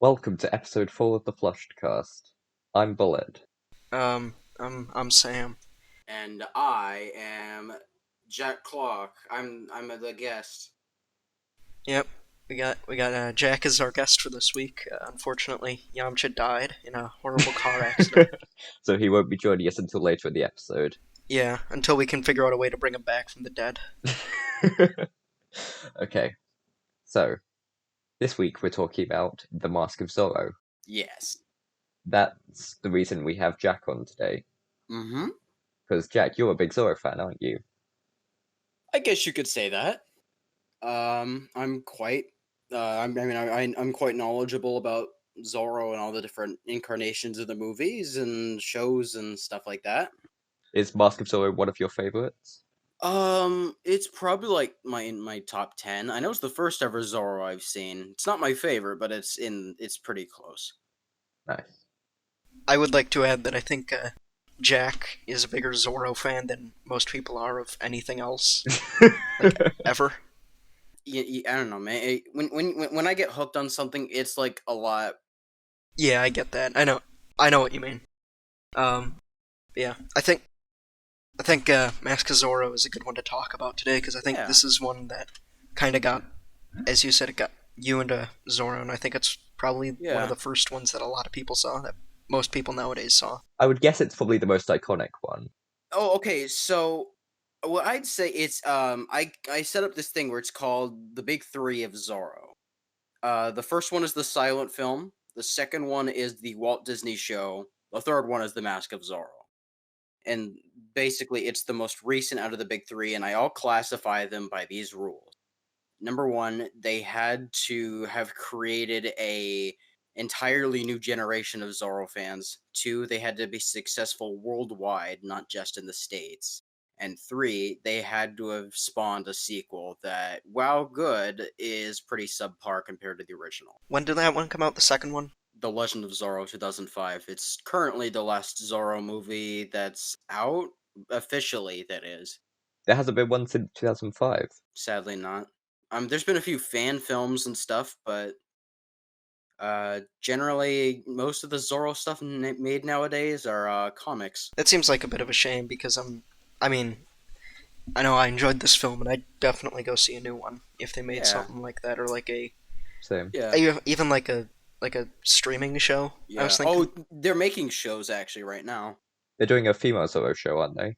Welcome to episode 4 of the Flushed Cast. I'm Bullet. I'm Sam. And I am Jack Clock. I'm the guest. Yep, we got Jack as our guest for this week. Unfortunately, Yamcha died in a horrible car accident. So he won't be joining us until later in the episode. Yeah, until we can figure out a way to bring him back from the dead. Okay, so this week we're talking about The Mask of Zorro. Yes. That's the reason we have Jack on today. Mm-hmm. Because, Jack, you're a big Zorro fan, aren't you? I guess you could say that. I'm quite. I'm quite knowledgeable about Zorro and all the different incarnations of the movies and shows and stuff like that. Is Mask of Zorro one of your favorites? It's probably like my top 10. I know it's the first ever Zorro I've seen. It's not my favorite, but it's pretty close. Nice. I would like to add that I think Jack is a bigger Zorro fan than most people are of anything else, ever. I don't know, man. When I get hooked on something, it's like a lot. Yeah, I get that. I know what you mean. Um, yeah, I think Mask of Zorro is a good one to talk about today because I think Yeah. this is one that kind of got, as you said, it got you into Zorro, and I think it's probably one Yeah. of the first ones that a lot of people saw, that most people nowadays saw. I would guess it's probably the most iconic one. Oh, okay. So, what I'd say it's I set up this thing where it's called the Big Three of Zorro. The first one is the silent film. The second one is the Walt Disney show. The third one is the Mask of Zorro. And basically, it's the most recent out of the big three, and I classify them by these rules. Number one, they had to have created a entirely new generation of Zorro fans. Two, they had to be successful worldwide, not just in the States. And three, they had to have spawned a sequel that, while good, is pretty subpar compared to the original. When did that one come out? The second one? The Legend of Zorro 2005. It's currently the last Zorro movie that's out, officially, that is. There hasn't been one since 2005. Sadly not. There's been a few fan films and stuff, but generally most of the Zorro stuff made nowadays are comics. That seems like a bit of a shame because I mean, I know I enjoyed this film, and I'd definitely go see a new one if they made Yeah. something like that, or like Same. Yeah. even like a streaming show. I Yeah. was thinking. Oh, they're making shows actually right now. They're doing a female Zorro show, aren't they?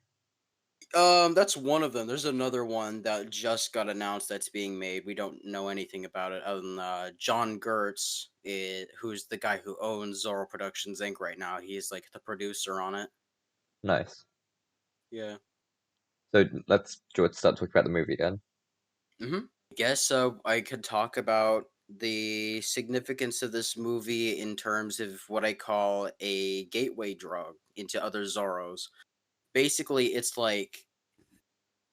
That's one of them. There's another one that just got announced that's being made. We don't know anything about it other than John Gertz, who's the guy who owns Zorro Productions Inc. right now. He's like the producer on it. Nice. Yeah. So let's start talking about the movie then. I guess I could talk about the significance of this movie in terms of what I call a gateway drug into other Zorros. Basically, it's like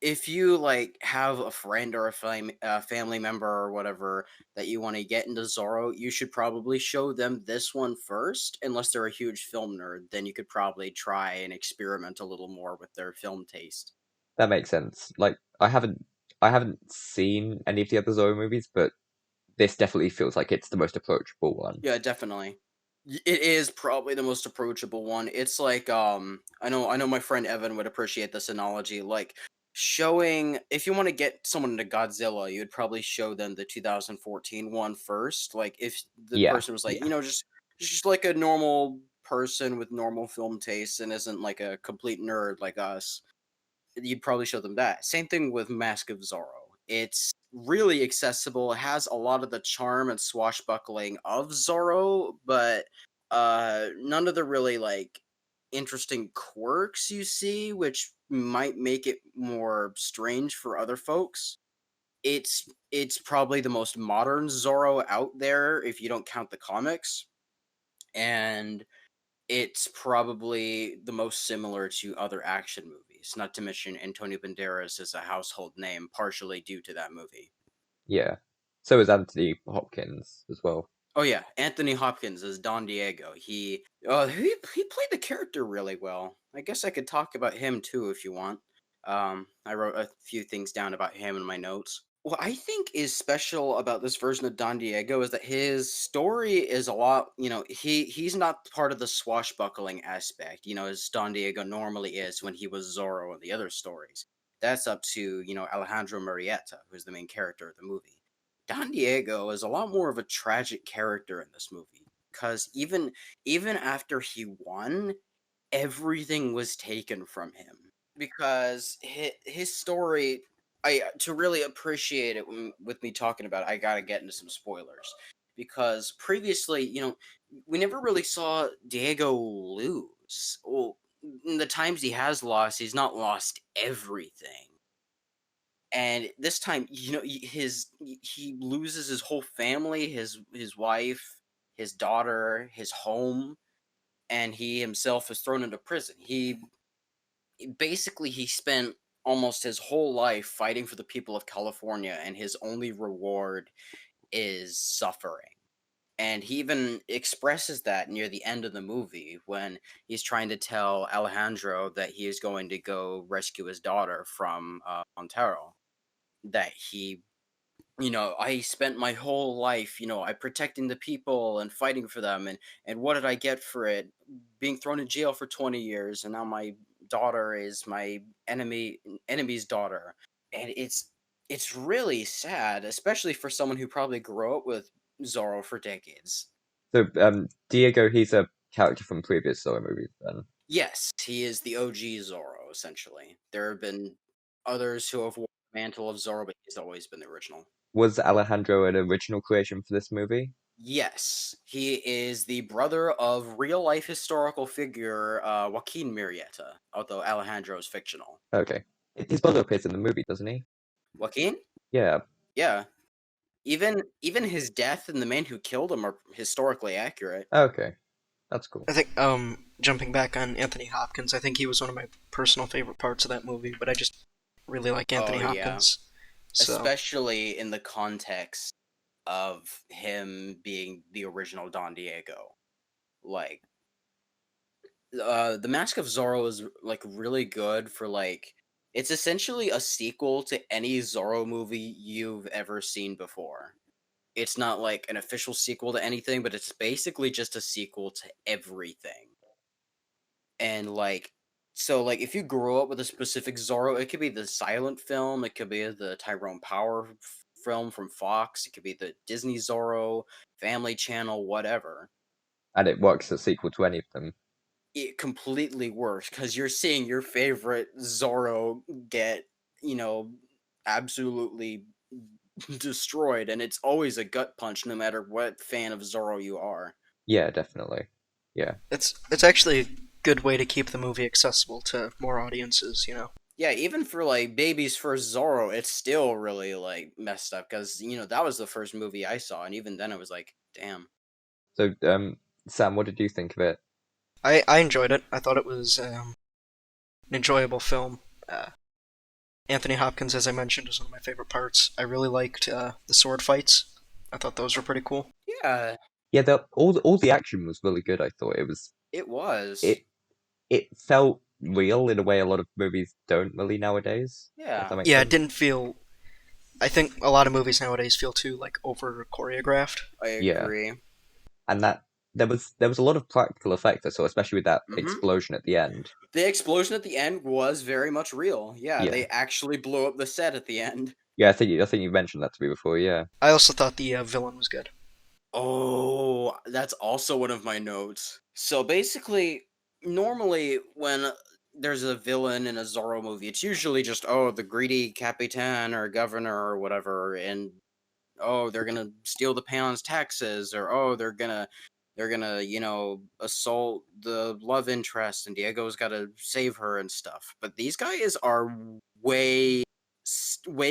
if you like have a friend or a family member or whatever that you want to get into Zorro, you should probably show them this one first. Unless they're a huge film nerd, then you could probably try and experiment a little more with their film taste. That makes sense. Like I haven't seen any of the other Zorro movies, but this definitely feels like it's the most approachable one. Yeah, definitely. It is probably the most approachable one. It's like I know my friend Evan would appreciate this analogy. Like showing if you want to get someone into Godzilla, you'd probably show them the 2014 one first. Like if the Yeah, person was like, yeah. just like a normal person with normal film tastes and isn't like a complete nerd like us, you'd probably show them that. Same thing with Mask of Zorro. It's really accessible. It has a lot of the charm and swashbuckling of Zorro, but none of the really like interesting quirks you see, which might make it more strange for other folks. It's probably the most modern Zorro out there if you don't count the comics, and it's probably the most similar to other action movies, not to mention Antonio Banderas is a household name, partially due to that movie. Yeah. So is Anthony Hopkins as well. Oh yeah, Anthony Hopkins as Don Diego. He played the character really well. I guess I could talk about him too if you want. I wrote a few things down about him in my notes. What I think is special about this version of Don Diego is that his story is a lot, he's not part of the swashbuckling aspect, as Don Diego normally is when he was Zorro in the other stories. That's up to, Alejandro Murrieta, who's the main character of the movie. Don Diego is a lot more of a tragic character in this movie because even after he won, everything was taken from him because his story, I to really appreciate it with me talking about it, I got to get into some spoilers because previously, we never really saw Diego lose. Well, in the times he has lost, he's not lost everything. And this time, he loses his whole family, his wife, his daughter, his home, and he himself is thrown into prison. He spent almost his whole life fighting for the people of California, and his only reward is suffering. And he even expresses that near the end of the movie when he's trying to tell Alejandro that he is going to go rescue his daughter from Montero. That I spent my whole life, I protecting the people and fighting for them, and what did I get for it? Being thrown in jail for 20 years, and now my daughter is my enemy's daughter, and it's really sad, especially for someone who probably grew up with Zorro for decades. So, Diego, he's a character from previous Zorro movies. Then Yes, he is the OG Zorro. Essentially, there have been others who have worn the mantle of Zorro, but he's always been the original. was Alejandro an original creation for this movie? Yes, he is the brother of real life historical figure Joaquin Murrieta, although Alejandro is fictional. Okay, his brother appears in the movie, doesn't he? Joaquin? Yeah. Yeah. Even his death and the man who killed him are historically accurate. Okay, that's cool. I think jumping back on Anthony Hopkins, I think he was one of my personal favorite parts of that movie. But I just really like Anthony Oh yeah. Hopkins. So Especially in the context of him being the original Don Diego. Like the Mask of Zorro is like really good for like it's essentially a sequel to any Zorro movie you've ever seen before. It's not like an official sequel to anything, but it's basically just a sequel to everything. And like if you grow up with a specific Zorro, it could be the silent film, it could be the Tyrone Power film from Fox, it could be the Disney Zorro, Family Channel, whatever. And it works as a sequel to any of them. It completely works because you're seeing your favorite Zorro get, you know, absolutely destroyed, and it's always a gut punch no matter what fan of Zorro you are. Yeah, definitely. Yeah. it's actually a good way to keep the movie accessible to more audiences. Yeah, even for like baby's first Zorro, it's still really like messed up because that was the first movie I saw, and even then it was like, damn. So, Sam, what did you think of it? I enjoyed it. I thought it was an enjoyable film. Uh, Anthony Hopkins, as I mentioned, is one of my favorite parts. I really liked the sword fights. I thought those were pretty cool. Yeah, Yeah, all the action was really good. I thought it was. it it felt real in a way a lot of movies don't really nowadays. If Yeah, that makes Yeah, it sense. didn't feel. I think a lot of movies nowadays feel too like over choreographed. I Yeah, agree. and that there was a lot of practical effects I saw, especially with that hmm explosion at the end. The explosion at the end was very much real. Yeah, Yeah, they actually blew up the set at the end. yeah. I think you mentioned that to me before. Yeah, I also thought the villain was good. Oh, that's also one of my notes. So basically, normally when there's a villain in a Zorro movie, it's usually just, oh, the greedy Capitan or governor or whatever, and oh, they're gonna steal the Pan's taxes, or oh, they're gonna, assault the love interest, and Diego's gotta save her and stuff. But these guys are way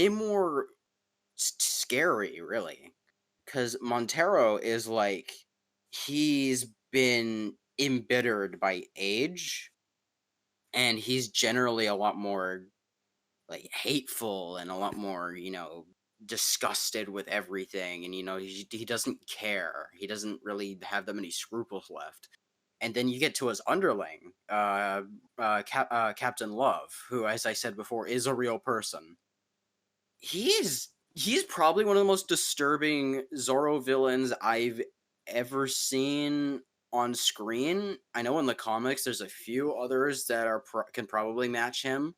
more scary, really. Because Montero is like, he's been embittered by age, and he's generally a lot more like hateful and a lot more, disgusted with everything, and he doesn't care. He doesn't really have that many scruples left. And then you get to his underling, Captain Love, who, as I said before, is a real person. He is He's probably one of the most disturbing Zorro villains I've ever seen on screen. I know in the comics there's a few others that can probably match him,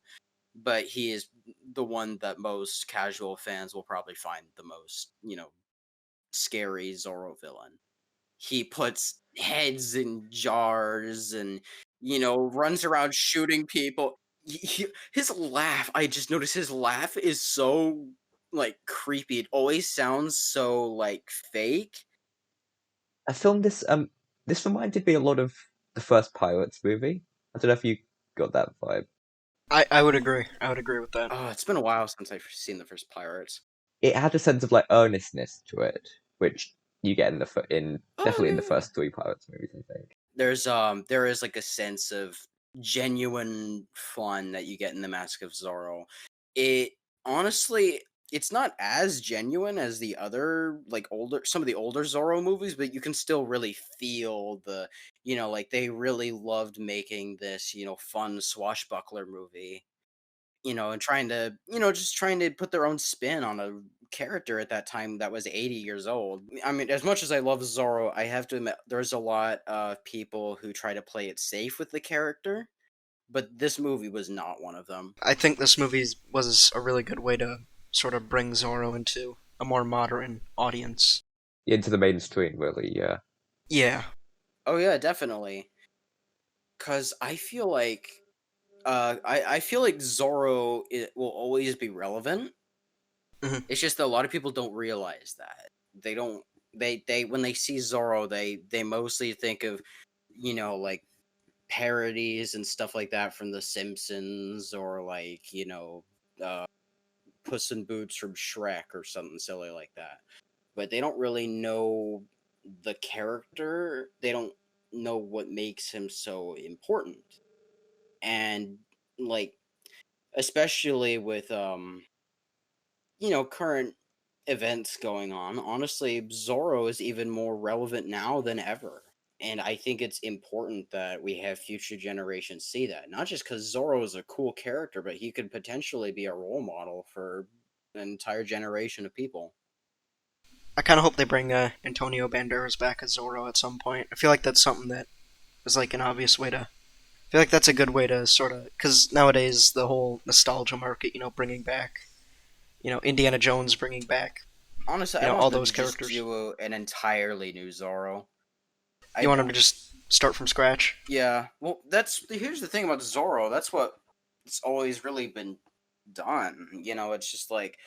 but he is the one that most casual fans will probably find the most, scary Zorro villain. He puts heads in jars and, runs around shooting people. His laugh, I just noticed his laugh is so like creepy. It always sounds so like fake. I filmed this reminded me a lot of the first Pirates movie. I don't know if you got that vibe. I would agree. I would agree with that. Oh, it's been a while since I've seen the first Pirates. It had a sense of like earnestness to it, which you get in Oh definitely in the yeah. first three Pirates movies, I think. There is like a sense of genuine fun that you get in the Mask of Zorro. It honestly, it's not as genuine as the other like older some of the older Zorro movies, but you can still really feel like they really loved making this, fun swashbuckler movie, and just trying to put their own spin on a character at that time that was 80 years old. I mean, as much as I love Zorro, I have to admit there's a lot of people who try to play it safe with the character, but this movie was not one of them. I think this movie was a really good way to sort of bring Zorro into a more modern audience. Into the mainstream, really. Yeah, Yeah, Oh yeah, definitely. Cause I feel like Zorro will always be relevant. hmm It's just that a lot of people don't realize that. They don't they when they see Zorro, they mostly think of, like parodies and stuff like that from The Simpsons, or like, uh Puss in Boots from Shrek or something silly like that. But they don't really know the character. They don't know what makes him so important. And like especially with current events going on, honestly, Zorro is even more relevant now than ever. And I think it's important that we have future generations see that. Not just because Zorro is a cool character, but he could potentially be a role model for an entire generation of people. I kind of hope they bring Antonio Banderas back as Zorro at some point. I feel like that's something that is like an obvious way to. I feel like that's a good way to sort of because nowadays the whole nostalgia market, bringing back, Indiana Jones, bringing back, Honestly, I all want them those to just characters. do an entirely new Zorro. I You want them to don't. just start from scratch. Yeah. Well, here's the thing about Zorro. That's what it's always really been done. It's just like,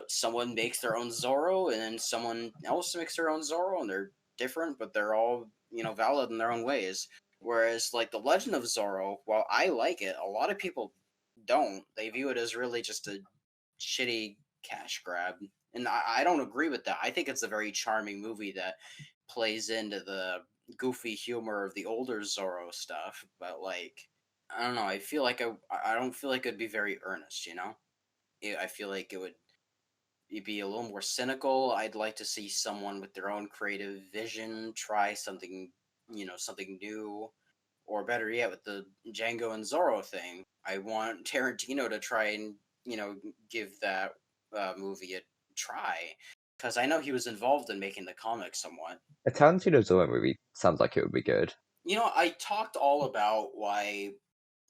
someone makes their own Zorro, and then someone else makes their own Zorro, and they're different, but they're all, valid in their own ways. Whereas, like, The Legend of Zorro, while I like it, a lot of people don't. They view it as really just a shitty cash grab. And I don't agree with that. I think it's a very charming movie that plays into the goofy humor of the older Zorro stuff, but like, I don't know. I don't feel like it'd be very earnest. I feel like it'd be a little more cynical. I'd like to see someone with their own creative vision try something, something new, or better yet, with the Django and Zorro thing. I want Tarantino to try and give that movie a try, because I know he was involved in making the comic somewhat. a Tarantino Zorro movie sounds like it would be good. I talked all about why,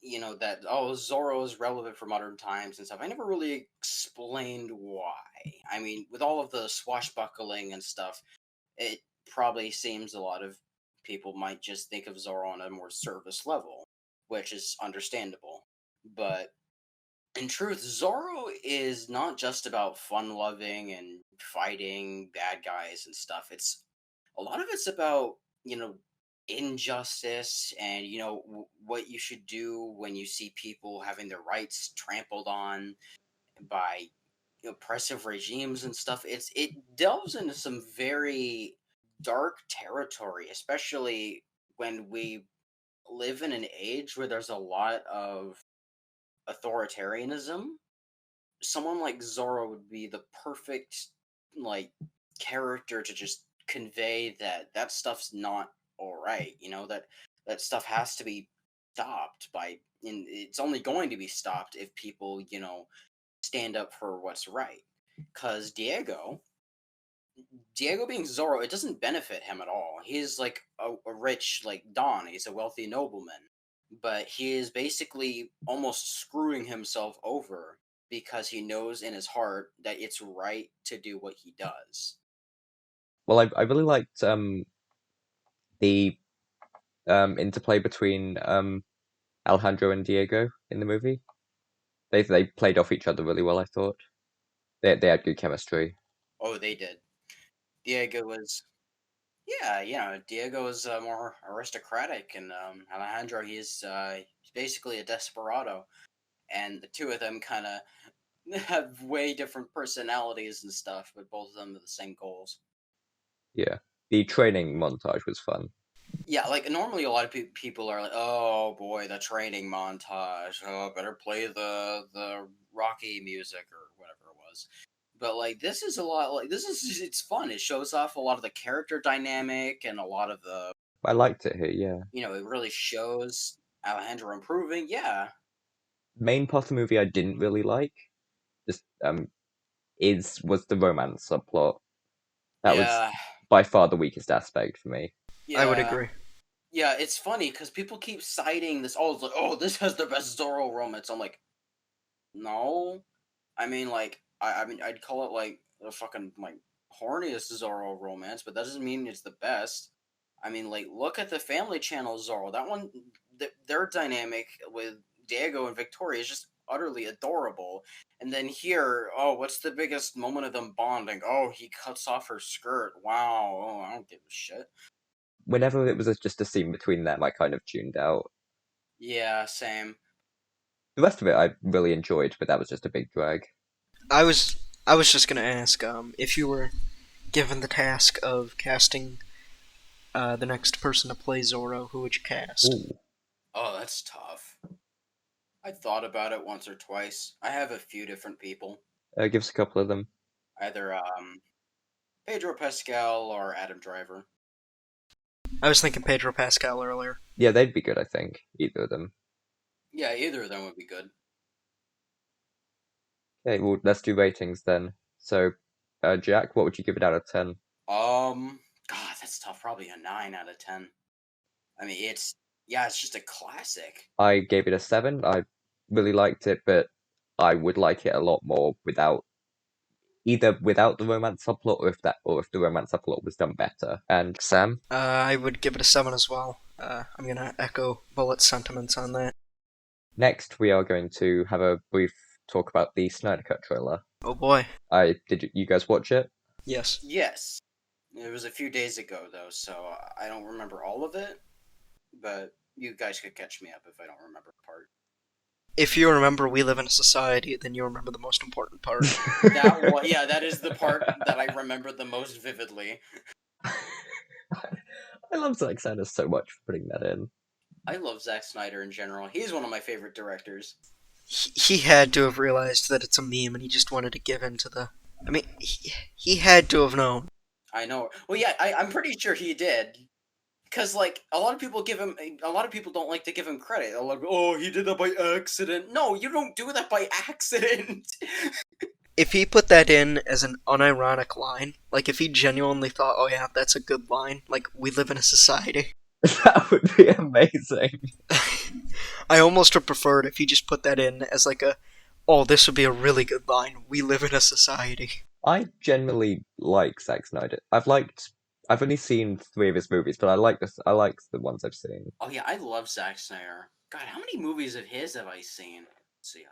that, oh, Zorro is relevant for modern times and stuff. I never really explained why. I mean, with all of the swashbuckling and stuff, it probably seems a lot of people might just think of Zorro on a more service level, which is understandable. But in truth, Zorro is not just about fun loving and fighting bad guys and stuff. A lot of it's about, you know, injustice, and what you should do when you see people having their rights trampled on by oppressive regimes and stuff. It delves into some very dark territory, especially when we live in an age where there's a lot of authoritarianism. Someone like Zorro would be the perfect, like, character to just convey that stuff's not all right. That stuff has to be stopped and it's only going to be stopped if people stand up for what's right. Because Diego being Zorro, it doesn't benefit him at all. He's like a rich, like Don. He's a wealthy nobleman, but he is basically almost screwing himself over because he knows in his heart that it's right to do what he does. Well, I really liked the interplay between Alejandro and Diego in the movie. They played off each other really well, I thought. They had good chemistry. Oh, they did. Diego was, yeah, Diego is more aristocratic, and Alejandro, he's basically a desperado, and the two of them kind of have way different personalities and stuff, but both of them have the same goals. Yeah. The training montage was fun. Yeah, like normally a lot of people are like, "Oh boy, the training montage. Oh, better play the Rocky music or whatever it was." But like this is a lot like it's fun. It shows off a lot of the character dynamic and a lot of the I liked it here, yeah. it really shows Alejandro improving. Yeah. Main part of the movie I didn't really like just is was the romance subplot. That was Yeah. by far the weakest aspect for me. I would Yeah. agree. Yeah, it's funny because people keep citing this. Oh, it's like, oh, this has the best Zorro romance. I'm like, no. I mean, like, I mean, I'd call it like the fucking like horniest Zorro romance, but that doesn't mean it's the best. I mean, like, look at the Family Channel Zorro. That one, their dynamic with Diego and Victoria is just utterly adorable. And then here, oh, what's the biggest moment of them bonding? Oh, he cuts off her skirt. Wow. Oh, I don't give a shit. Whenever it was just a scene between them, I kind of tuned out. Yeah, same. The rest of it I really enjoyed, but that was just a big drag. I was I was just gonna ask, if you were given the task of casting the next person to play Zorro, who would you cast? Ooh. Oh, that's tough. I thought about it once or twice. I have a few different people. Give us a couple of them. Either Pedro Pascal or Adam Driver. I was thinking Pedro Pascal earlier. Yeah, they'd be good, I think. Either of them. Yeah, either of them would be good. Okay, well, let's do ratings then. So, Jack, what would you give it out of 10? God, that's tough. Probably a 9 out of 10. I mean, it's just a classic. I gave it a 7. I really liked it, but I would like it a lot more without the romance subplot, or if the romance subplot was done better. And Sam? I would give it a 7 as well. I'm gonna echo Bullet's sentiments on that. Next, we are going to have a brief talk about the Snyder Cut trailer. Oh boy. Did you guys watch it? Yes. Yes, it was a few days ago though, so I don't remember all of it. But you guys could catch me up if I don't remember a part. If you remember We Live in a Society, then you remember the most important part. That is the part that I remember the most vividly. I love Zack Snyder so much for putting that in. I love Zack Snyder in general. He's one of my favorite directors. He had to have realized that it's a meme and he just wanted to give in to the. I mean, he had to have known. I know. Well, yeah, I'm pretty sure he did. Because, like, a lot of people don't like to give him credit. They're like, oh, he did that by accident. No, you don't do that by accident. If he put that in as an unironic line, like if he genuinely thought, oh yeah, that's a good line, like, we live in a society. That would be amazing. I almost would prefer it if he just put that in as like oh, this would be a really good line. We live in a society. I generally like Zack Snyder. I've only seen 3 of his movies, but I like the ones I've seen. Oh, yeah, I love Zack Snyder. God, how many movies of his have I seen? Let's see.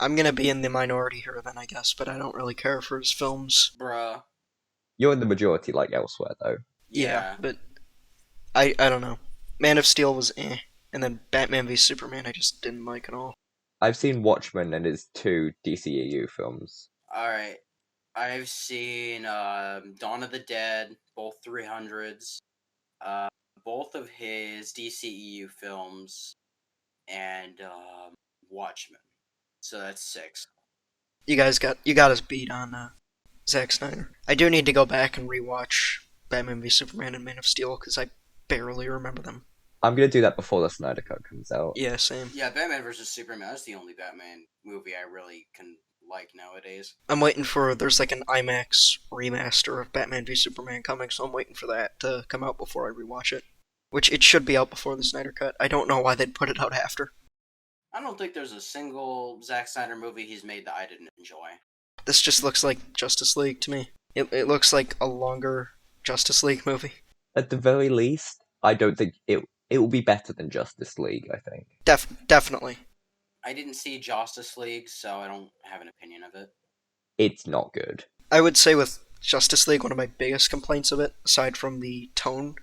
I'm gonna be in the minority here then, I guess, but I don't really care for his films. Bruh. You're in the majority, like elsewhere, though. Yeah, but I don't know. Man of Steel was and then Batman v Superman I just didn't like at all. I've seen Watchmen and his 2 DCEU films. Alright. I've seen Dawn of the Dead, both 300s, both of his DCEU films, and Watchmen. So that's 6. You got us beat on Zack Snyder. I do need to go back and rewatch Batman v Superman and Man of Steel because I barely remember them. I'm gonna do that before the Snyder Cut comes out. Yeah, same. Yeah, Batman vs Superman. That's the only Batman movie I really can like nowadays. I'm waiting for there's like an IMAX remaster of Batman v Superman coming, so I'm waiting for that to come out before I rewatch it. Which it should be out before the Snyder Cut. I don't know why they'd put it out after. I don't think there's a single Zack Snyder movie he's made that I didn't enjoy. This just looks like Justice League to me. It looks like a longer Justice League movie. At the very least, I don't think it will be better than Justice League, I think. Definitely. I didn't see Justice League, so I don't have an opinion of it. It's not good. I would say with Justice League, one of my biggest complaints of it, aside from the tone,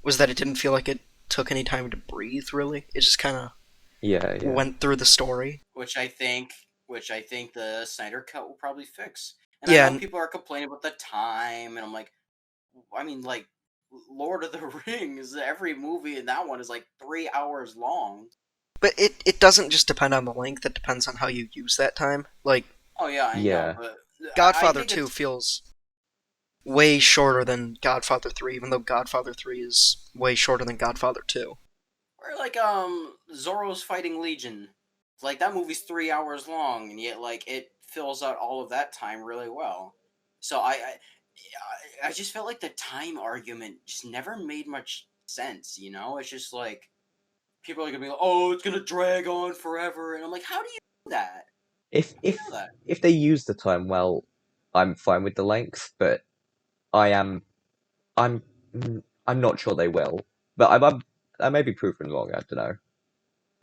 was that it didn't feel like it took any time to breathe, really. It just kind of Yeah. went through the story. Which I think the Snyder Cut will probably fix. And Yeah, I know and people are complaining about the time, and I'm like, I mean, like, Lord of the Rings, every movie in that one is like 3 hours long. but it doesn't just depend on the length, it depends on how you use that time. Like, Oh yeah, I Yeah. know, but Godfather I think 2 it's, feels way shorter than Godfather 3, even though Godfather 3 is way shorter than Godfather 2. or like Zorro's fighting Legion. It's like that movie's 3 hours long, and yet like it fills out all of that time really well. So I just felt like the time argument just never made much sense. You know, it's just like people are gonna be like, "Oh, it's gonna drag on forever," and I'm like, "How do you do that? If How do you if know that?" if they use the time well, I'm fine with the length, but I am I'm I'm not sure they will. But I may be proven wrong, I don't know.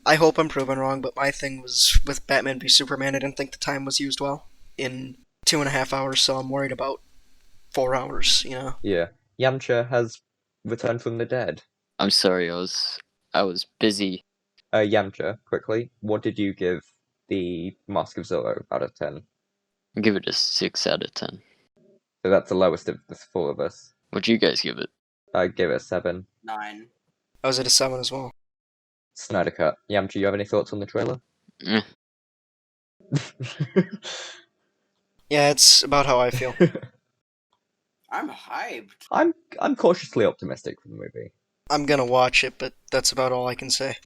I hope I'm proven wrong, but my thing was with Batman v Superman, I didn't think the time was used well in 2.5 hours, so I'm worried about 4 hours, you know? Yeah. Yamcha has returned from the dead. I'm sorry, I was busy. Yamcha, quickly, what did you give the Mask of Zorro out of 10? Give it a 6 out of 10. So that's the lowest of the four of us. What'd you guys give it? I give it a 7. 9. I was at a 7 as well. Snyder Cut. Yamcha, you have any thoughts on the trailer? Eh, Yeah, it's about how I feel. I'm hyped. I'm cautiously optimistic for the movie. I'm gonna watch it, but that's about all I can say.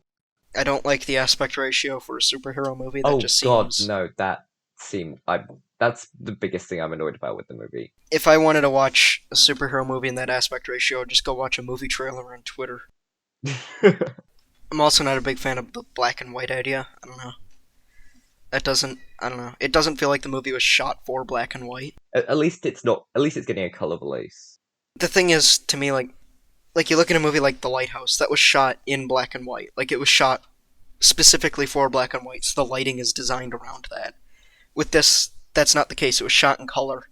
I don't like the aspect ratio for a superhero movie. That Oh just god, seems. no, that's the biggest thing I'm annoyed about with the movie. If I wanted to watch a superhero movie in that aspect ratio, I'd just go watch a movie trailer on Twitter. I'm also not a big fan of the black and white idea. I don't know. I don't know. It doesn't feel like the movie was shot for black and white. At least it's not. At least it's getting a color release. The thing is, to me, like you look at a movie like The Lighthouse, that was shot in black and white. Like it was shot specifically for black and white, so the lighting is designed around that. With this, that's not the case. It was shot in color.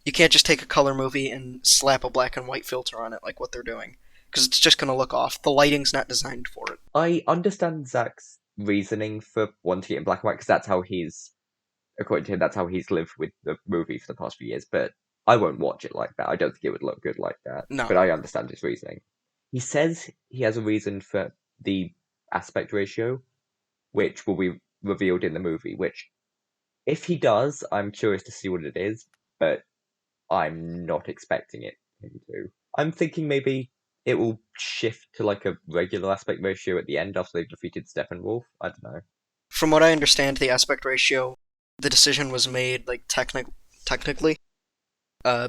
You can't just take a color movie and slap a black and white filter on it like what they're doing, because it's just going to look off. The lighting's not designed for it. I understand Zach's reasoning for wanting it in black and white because that's how he's, according to him, that's how he's lived with the movie for the past few years. But I won't watch it like that. I don't think it would look good like that. No. But I understand his reasoning. He says he has a reason for the aspect ratio, which will be revealed in the movie. Which, if he does, I'm curious to see what it is. But I'm not expecting him to. I'm thinking maybe it will shift to like a regular aspect ratio at the end after they've defeated Steppenwolf. I don't know. From what I understand, the aspect ratio, the decision was made like technically,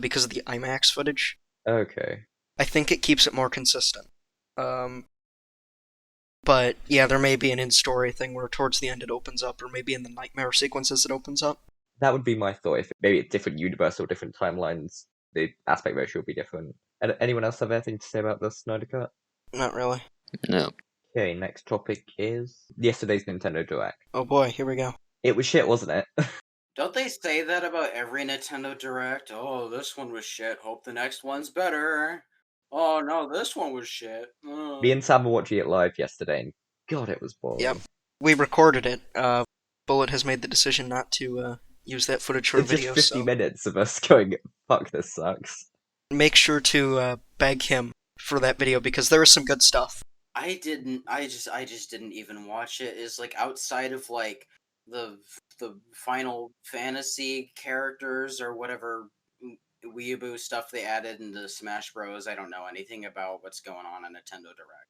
because of the IMAX footage. Okay. I think it keeps it more consistent. But yeah, there may be an in-story thing where towards the end it opens up, or maybe in the nightmare sequences it opens up. That would be my thought. If maybe it's different universe or different timelines, the aspect ratio would be different. And anyone else have anything to say about the Snyder Cut? Not really. no. Okay, next topic is yesterday's Nintendo Direct. Oh boy, here we go. It was shit, wasn't it? Don't they say that about every Nintendo Direct? Oh, this one was shit. Hope the next one's better. Oh no, this one was shit. Me and Sam were watching it live yesterday, and God, it was boring. Yep. We recorded it. Bullet has made the decision not to use that footage for a It's video, just 50 so minutes of us going, fuck, this sucks. make sure to beg him for that video because there is some good stuff. I didn't. I just didn't even watch it. Is like outside of like the Final Fantasy characters or whatever weeaboo stuff they added into Smash Bros. I don't know anything about what's going on Nintendo Direct.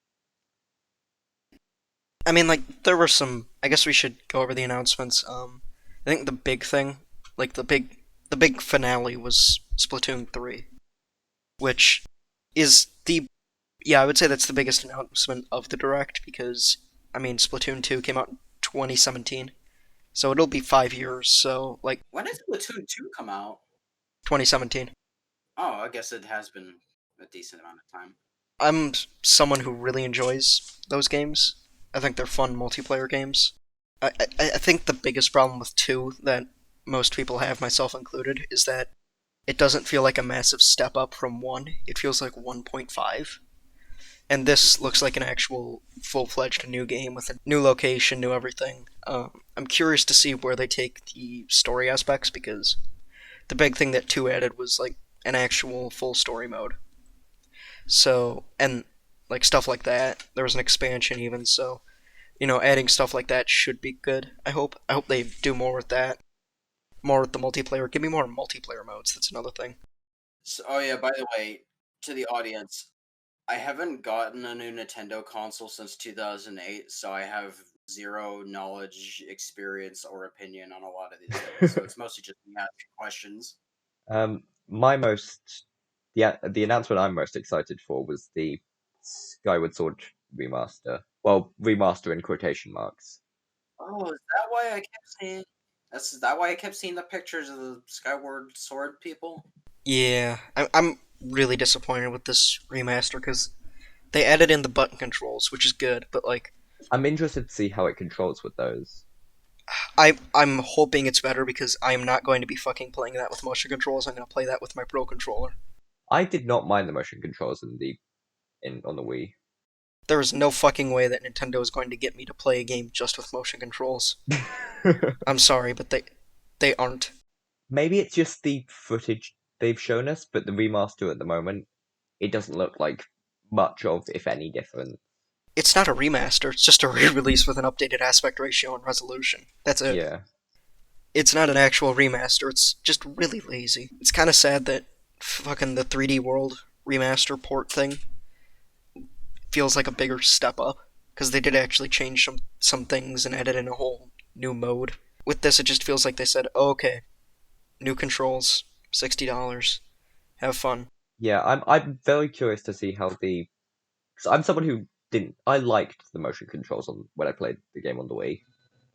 I mean, like, there were some. I guess we should go over the announcements. I think the big thing, like the big finale was Splatoon 3, which is the yeah, I would say that's the biggest announcement of the direct because I mean Splatoon 2 came out in 2017. So it'll be 5 years, so like When did Splatoon 2 come out? 2017. Oh, I guess it has been a decent amount of time. I'm someone who really enjoys those games. I think they're fun multiplayer games. I think the biggest problem with 2 that most people have, myself included, is that it doesn't feel like a massive step up from 1. It feels like 1.5. And this looks like an actual full-fledged new game with a new location, new everything. I'm curious to see where they take the story aspects because the big thing that 2 added was like an actual full story mode. So, and like stuff like that. There was an expansion even, so adding stuff like that should be good. I hope. I hope they do more with that. More with the multiplayer. Give me more multiplayer modes. That's another thing. So, oh yeah, by the way, to the audience, I haven't gotten a new Nintendo console since 2008, so I have zero knowledge, experience, or opinion on a lot of these things. So it's mostly just me asking questions. My most the announcement I'm most excited for was the Skyward Sword remaster. Well, remaster in quotation marks. Oh, is that why I kept seeing? Is that why I kept seeing the pictures of the Skyward Sword people? Yeah, I'm really disappointed with this remaster because they added in the button controls, which is good, but like I'm interested to see how it controls with those. I'm hoping it's better because I'm not going to be fucking playing that with motion controls. I'm going to play that with my Pro controller. I did not mind the motion controls in on the Wii. There is no fucking way that Nintendo is going to get me to play a game just with motion controls. I'm sorry, but they aren't. Maybe it's just the footage they've shown us, but the remaster at the moment, it doesn't look like much of, if any, difference. It's not a remaster. It's just a re-release with an updated aspect ratio and resolution. That's it. Yeah. It's not an actual remaster. It's just really lazy. It's kind of sad that fucking the 3D World remaster port thing feels like a bigger step up because they did actually change some things and added in a whole new mode. With this, it just feels like they said, oh, "Okay, new controls, $60, have fun." Yeah, I'm very curious to see how the. Cause I'm someone who didn't. I liked the motion controls on when I played the game on the Wii.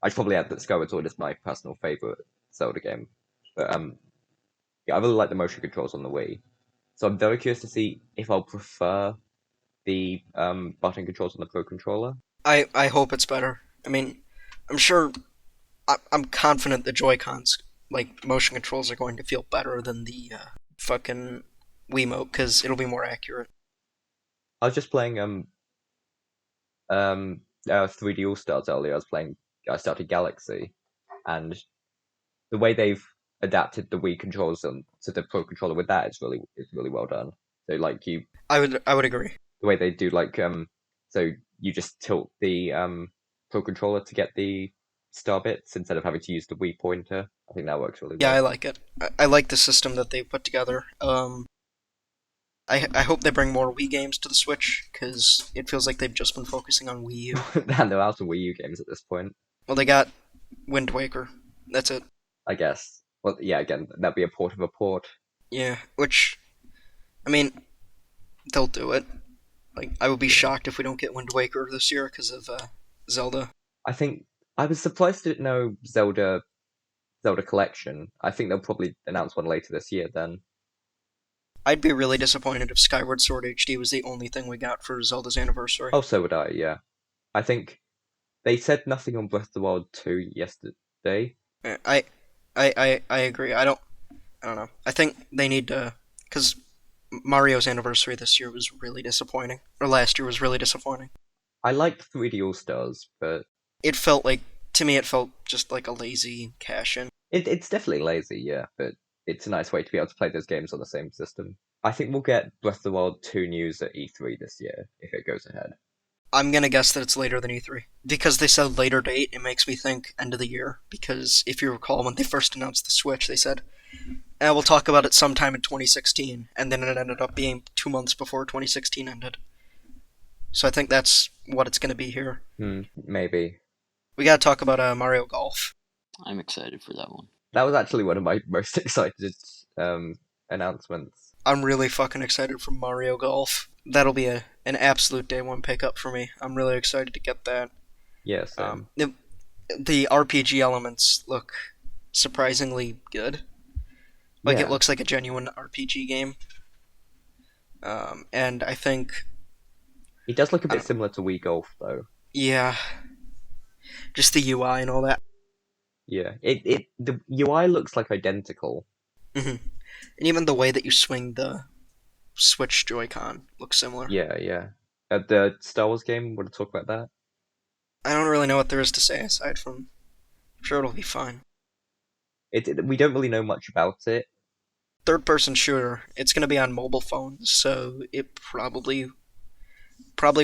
I should probably add that Skyward Sword is my personal favorite Zelda game, but yeah, I really like the motion controls on the Wii. So I'm very curious to see if I'll prefer the button controls on the Pro controller. I hope it's better. I mean, I'm sure. I'm confident the Joy Cons, like motion controls, are going to feel better than the fucking Wiimote because it'll be more accurate. I was just playing 3D All Stars earlier. I started Galaxy, and the way they've adapted the Wii controls to the Pro controller with that is really well done. So like I would agree. the way they do so you just tilt the Pro controller to get the star bits instead of having to use the Wii pointer. I think that works really Yeah, I well. like it. I like the system that they put together. I hope they bring more Wii games to the Switch because it feels like they've just been focusing on Wii U. And they're out of Wii U games at this point, Well, they got Wind Waker. That's it. I guess. Well, yeah, again, that'd be a port of a port. Yeah, which I mean, they'll do it. Like, I would be Yeah. shocked if we don't get Wind Waker this year because of Zelda. I think I was surprised to didn't know Zelda Collection. I think they'll probably announce one later this year then. I'd be really disappointed if Skyward Sword HD was the only thing we got for Zelda's anniversary. Oh, so would I, yeah. I think they said nothing on Breath of the Wild 2 yesterday. I, I agree. I don't know. I think they need to, because Mario's anniversary this year was really disappointing, or last year was really disappointing. I liked 3D All Stars, but It felt like, to me, it felt just like a lazy cash in. it's definitely lazy, yeah, but it's a nice way to be able to play those games on the same system. I think we'll get Breath of the Wild 2 news at E3 this year, if it goes ahead. I'm gonna guess that it's later than E3 because they said later date. It makes me think end of the year because if you recall when they first announced the Switch, they said, we'll talk about it sometime in 2016," and then it ended up being 2 months before 2016 ended. So I think that's what it's gonna be here. Maybe. We gotta talk about Mario Golf. I'm excited for that one. That was actually one of my most excited announcements. I'm really fucking excited for Mario Golf. That'll be an absolute day one pickup for me. I'm really excited to get that. Yeah, same. The RPG elements look surprisingly good. Like it Yeah, looks like a genuine RPG game. And I think, it does look a I bit don't, similar to Wii Golf though. yeah, just the UI and all that. Yeah, it the UI looks like identical. Hmm. And even the way that you swing the Switch Joy-Con looks similar. Yeah, yeah. The Star Wars game, want to talk about that? I don't really know what there is to say aside from, I'm sure it'll be fine. We don't really know much about it. Third-person shooter. It's gonna be on mobile phones, so it probably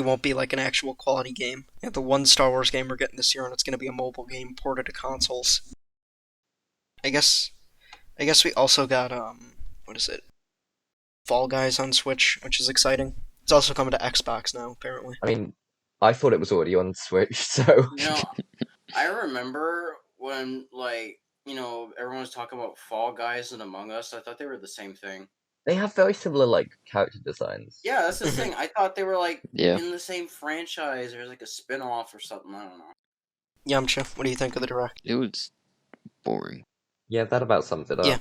won't be like an actual quality game. Yeah, the one Star Wars game we're getting this year, and it's gonna be a mobile game ported to consoles. I guess I guess we also got what is it? Fall Guys on Switch, which is exciting. It's also coming to Xbox now, apparently. I mean, I thought it was already on Switch, so You know, I remember when everyone was talking about Fall Guys and Among Us. I thought they were the same thing. they have very similar like character designs. Yeah, that's the Mhm. thing. I thought they were like Yeah. in the same franchise or like a spin-off or something. I don't know. Yamcha, what do you think of the direct? It was boring. Yeah, that about sums it up. Yeah.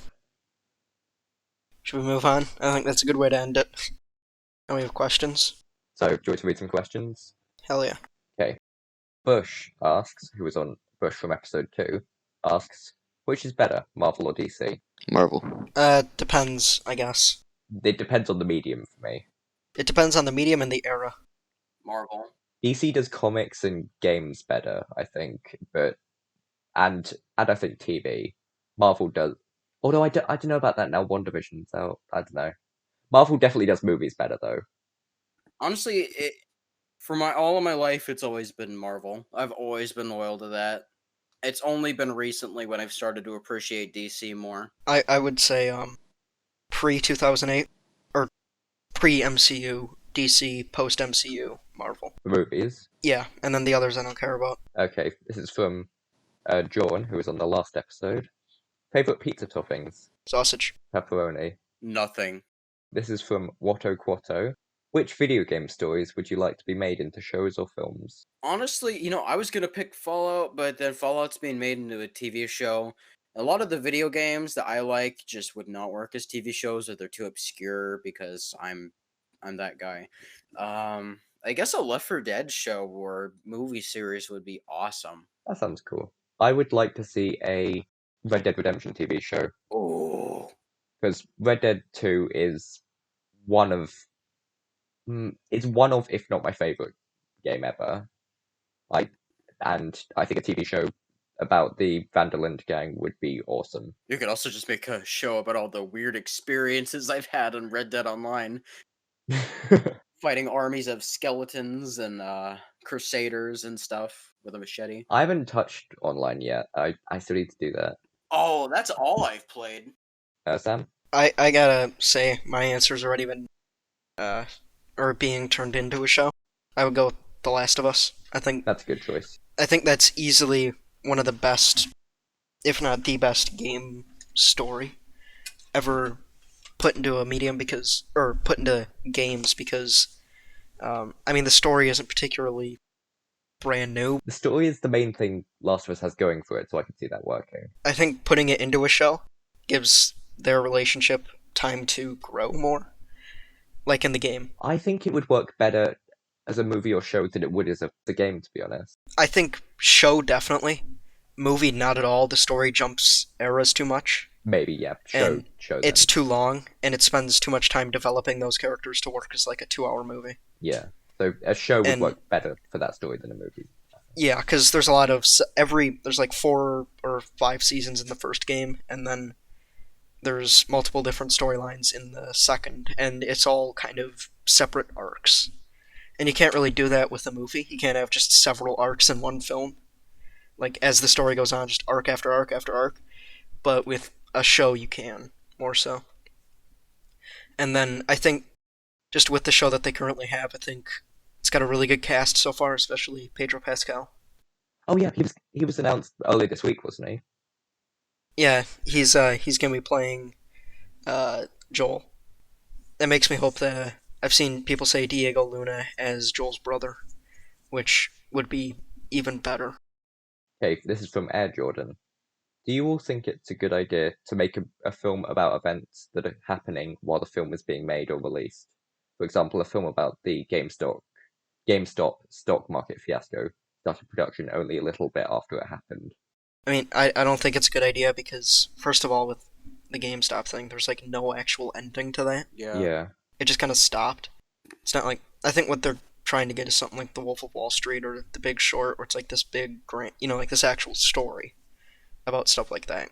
Should we move on? I think that's a good way to end it. And we have questions? So, do you want to read some questions? Hell yeah. Okay. Bush asks, who was on Bush from episode 2, asks, which is better, Marvel or DC? Marvel. Depends, I guess. It depends on the medium for me. It depends on the medium and the era. Marvel. DC does comics and games better, I think, and I think TV. Marvel does. Although I don't know about that now. WandaVision's out. I don't know. Marvel definitely does movies better though. Honestly, for all of my life, it's always been Marvel. I've always been loyal to that. It's only been recently when I've started to appreciate DC more. I would say pre 2008 or pre MCU DC, post MCU Marvel. The movies. Yeah, and then the others I don't care about. Okay, this is from John, who was on the last episode. Favorite pizza toppings? Sausage. Pepperoni. Nothing. This is from Watto Quatto. Which video game stories would you like to be made into shows or films? Honestly, I was gonna pick Fallout, but then Fallout's being made into a TV show. A lot of the video games that I like just would not work as TV shows, or they're too obscure because I'm that guy. I guess a Left 4 Dead show or movie series would be awesome. That sounds cool. I would like to see a Red Dead Redemption TV show. Oh, Because Red Dead 2 is one of if not my favorite game ever. And I think a TV show about the Vanderland gang would be awesome. you could also just make a show about all the weird experiences I've had on Red Dead Online, fighting armies of skeletons and crusaders and stuff with a machete. I haven't touched online yet. I still need to do that. Oh, that's all I've played. Sam? I gotta say, my answer's already been, or being turned into a show. I would go with The Last of Us. That's a good choice. I think that's easily one of the best, if not the best, game story ever put into a medium or put into games because, I mean, the story isn't particularly brand new. The story is the main thing Last of Us has going for it, so I can see that working. I think putting it into a show gives their relationship time to grow more, like in the game. I think it would work better as a movie or show than it would as a game, to be honest. I think show definitely, movie not at all. The story jumps eras too much. Maybe, yeah. And Show them. it's too long, and it spends too much time developing those characters to work as like a 2-hour movie. Yeah. So a show would And- work better for that story than a movie. Yeah, because there's a lot of there's like 4 or 5 seasons in the first game, and then there's multiple different storylines in the second, and it's all kind of separate arcs. And you can't really do that with a movie. You can't have just several arcs in one film. Like as the story goes on, just arc after arc after arc. But with a show, you can more so. And then I think just with the show that they currently have, I think it's got a really good cast so far, especially Pedro Pascal. Oh yeah, he was announced earlier this week, wasn't he? Yeah, he's gonna be playing Joel. That makes me hope that I've seen people say Diego Luna as Joel's brother, which would be even better. Okay, this is from Air Jordan. Do you all think it's a good idea to make a film about events that are happening while the film is being made or released? For example, a film about the GameStop stock market fiasco started production only a little bit after it happened. I mean, I don't think it's a good idea because, first of all, with the GameStop thing, there's like no actual ending to that. Yeah. Yeah, It just kind of stopped. It's not like, I think what they're trying to get is something like The Wolf of Wall Street or The Big Short, where it's like this big grant, like this actual story about stuff like that.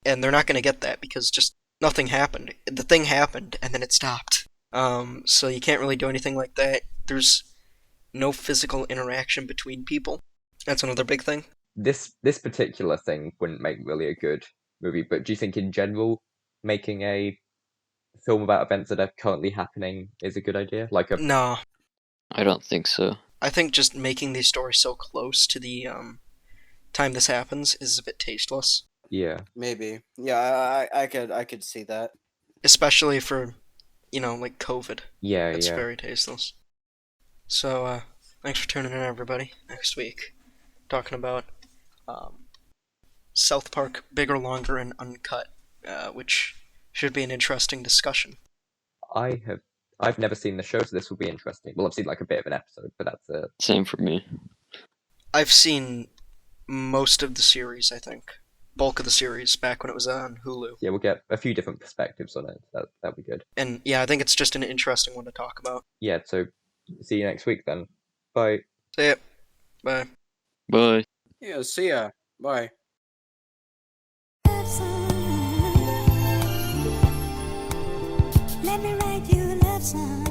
And they're not going to get that because just nothing happened. The thing happened and then it stopped. So you can't really do anything like that. There's no physical interaction between people. That's another big thing. this particular thing wouldn't make really a good movie, but do you think in general making a film about events that are currently happening is a good idea? Like a No, I don't think so. I think just making these stories so close to the time this happens is a bit tasteless, yeah. Maybe. Yeah, I could see that. especially for like COVID. Yeah, It's yeah. very tasteless. So thanks for tuning in, everybody. Next week, talking about South Park Bigger, Longer, and Uncut, which should be an interesting discussion. I've never seen the show, so this will be interesting. Well, I've seen like a bit of an episode, but that's it. Same for me. I've seen most of the series, I think. Bulk of the series back when it was on Hulu. Yeah, we'll get a few different perspectives on it. That'll be good. And yeah, I think it's just an interesting one to talk about. Yeah, so see you next week then. Bye. See ya. Bye. Bye. Yeah, see ya. Bye. Let me write you a love song.